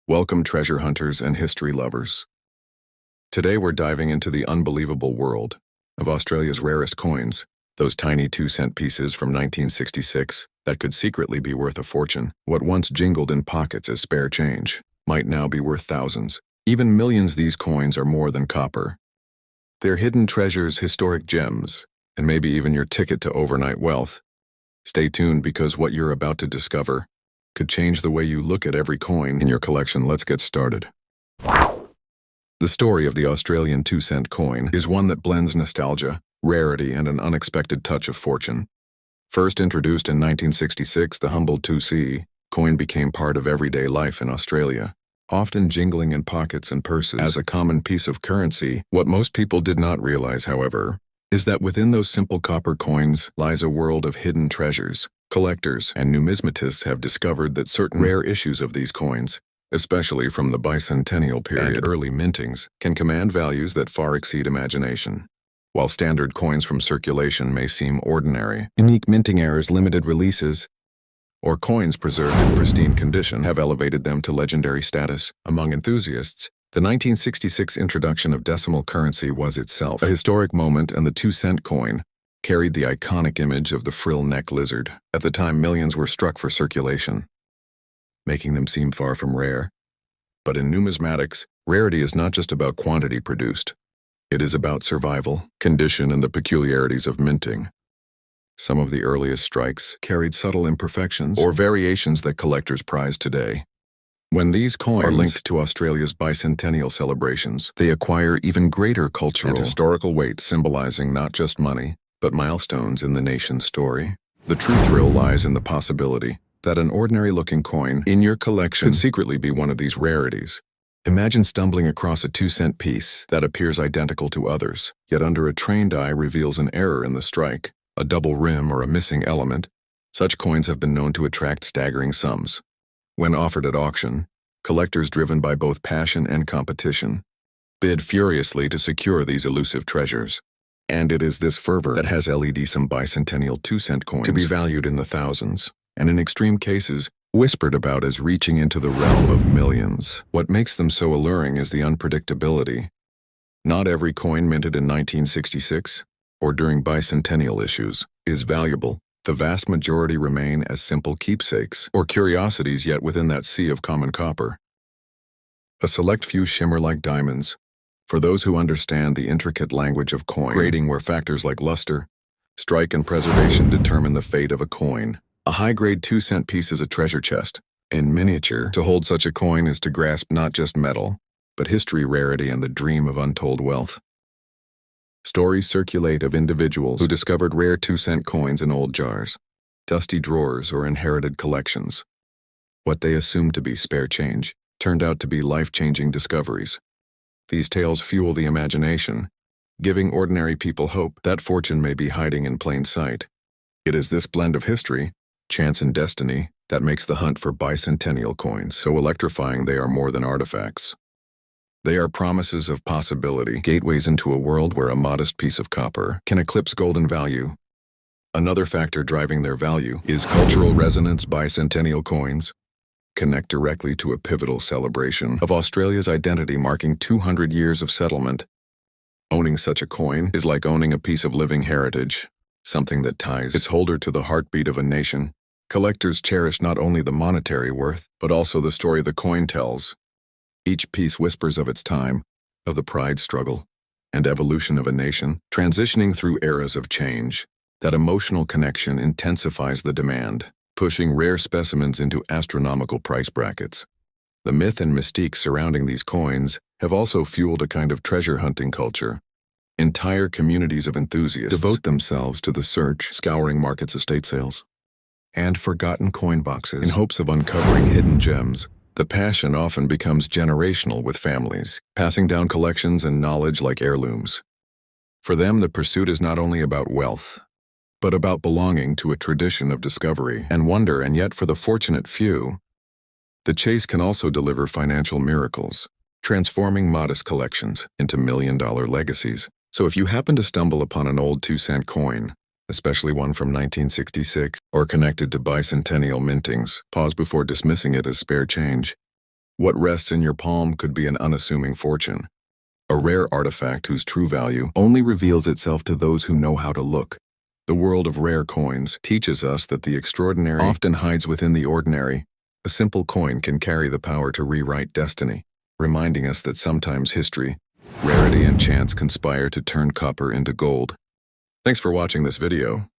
Welcome, treasure hunters and history lovers. Today we're diving into the unbelievable world of Australia's rarest coins, those tiny 2-cent pieces from 1966 that could secretly be worth a fortune. What once jingled in pockets as spare change might now be worth thousands, even millions. These coins are more than copper. They're hidden treasures, historic gems, and maybe even your ticket to overnight wealth. Stay tuned, because what you're about to discover could change the way you look at every coin in your collection. Let's get started. The story of the Australian 2-cent coin is one that blends nostalgia, rarity, and an unexpected touch of fortune. First introduced in 1966, the humble 2C coin became part of everyday life in Australia, often jingling in pockets and purses as a common piece of currency. What most people did not realize, however, is that within those simple copper coins lies a world of hidden treasures. Collectors and numismatists have discovered that certain rare issues of these coins, especially from the bicentennial period and early mintings, can command values that far exceed imagination. While standard coins from circulation may seem ordinary, unique minting errors, limited releases, or coins preserved in pristine condition have elevated them to legendary status. Among enthusiasts, the 1966 introduction of decimal currency was itself a historic moment, and the 2-cent coin carried the iconic image of the frill-neck lizard. At the time, millions were struck for circulation, making them seem far from rare. But in numismatics, rarity is not just about quantity produced. It is about survival, condition, and the peculiarities of minting. Some of the earliest strikes carried subtle imperfections or variations that collectors prize today. When these coins are linked to Australia's bicentennial celebrations, they acquire even greater cultural and historical weight, symbolizing not just money, but milestones in the nation's story. The true thrill lies in the possibility that an ordinary-looking coin in your collection could secretly be one of these rarities. Imagine stumbling across a 2-cent piece that appears identical to others, yet under a trained eye reveals an error in the strike, a double rim, or a missing element. Such coins have been known to attract staggering sums. When offered at auction, collectors driven by both passion and competition bid furiously to secure these elusive treasures. And it is this fervor that has led some bicentennial 2-cent coins to be valued in the thousands, and in extreme cases, whispered about as reaching into the realm of millions. What makes them so alluring is the unpredictability. Not every coin minted in 1966, or during bicentennial issues, is valuable. The vast majority remain as simple keepsakes or curiosities, yet within that sea of common copper, a select few shimmer like diamonds. For those who understand the intricate language of coin grading, where factors like luster, strike, and preservation determine the fate of a coin, a high-grade 2-cent piece is a treasure chest. In miniature, to hold such a coin is to grasp not just metal, but history, rarity, and the dream of untold wealth. Stories circulate of individuals who discovered rare 2-cent coins in old jars, dusty drawers, or inherited collections. What they assumed to be spare change turned out to be life-changing discoveries. These tales fuel the imagination, giving ordinary people hope that fortune may be hiding in plain sight. It is this blend of history, chance, and destiny that makes the hunt for bicentennial coins so electrifying. They are more than artifacts. They are promises of possibility, gateways into a world where a modest piece of copper can eclipse gold in value. Another factor driving their value is cultural resonance. Bicentennial coins connect directly to a pivotal celebration of Australia's identity, marking 200 years of settlement. Owning such a coin is like owning a piece of living heritage, something that ties its holder to the heartbeat of a nation. Collectors cherish not only the monetary worth, but also the story the coin tells. Each piece whispers of its time, of the pride, struggle, and evolution of a nation, transitioning through eras of change. That emotional connection intensifies the demand, pushing rare specimens into astronomical price brackets. The myth and mystique surrounding these coins have also fueled a kind of treasure hunting culture. Entire communities of enthusiasts devote themselves to the search, scouring markets, estate sales, and forgotten coin boxes in hopes of uncovering hidden gems. The passion often becomes generational, with families passing down collections and knowledge like heirlooms. For them, the pursuit is not only about wealth, but about belonging to a tradition of discovery and wonder. And yet, for the fortunate few, the chase can also deliver financial miracles, transforming modest collections into million-dollar legacies. So if you happen to stumble upon an old 2-cent coin, especially one from 1966, or connected to bicentennial mintings, pause before dismissing it as spare change. What rests in your palm could be an unassuming fortune, a rare artifact whose true value only reveals itself to those who know how to look. The world of rare coins teaches us that the extraordinary often hides within the ordinary. A simple coin can carry the power to rewrite destiny, reminding us that sometimes history, rarity, and chance conspire to turn copper into gold. Thanks for watching this video.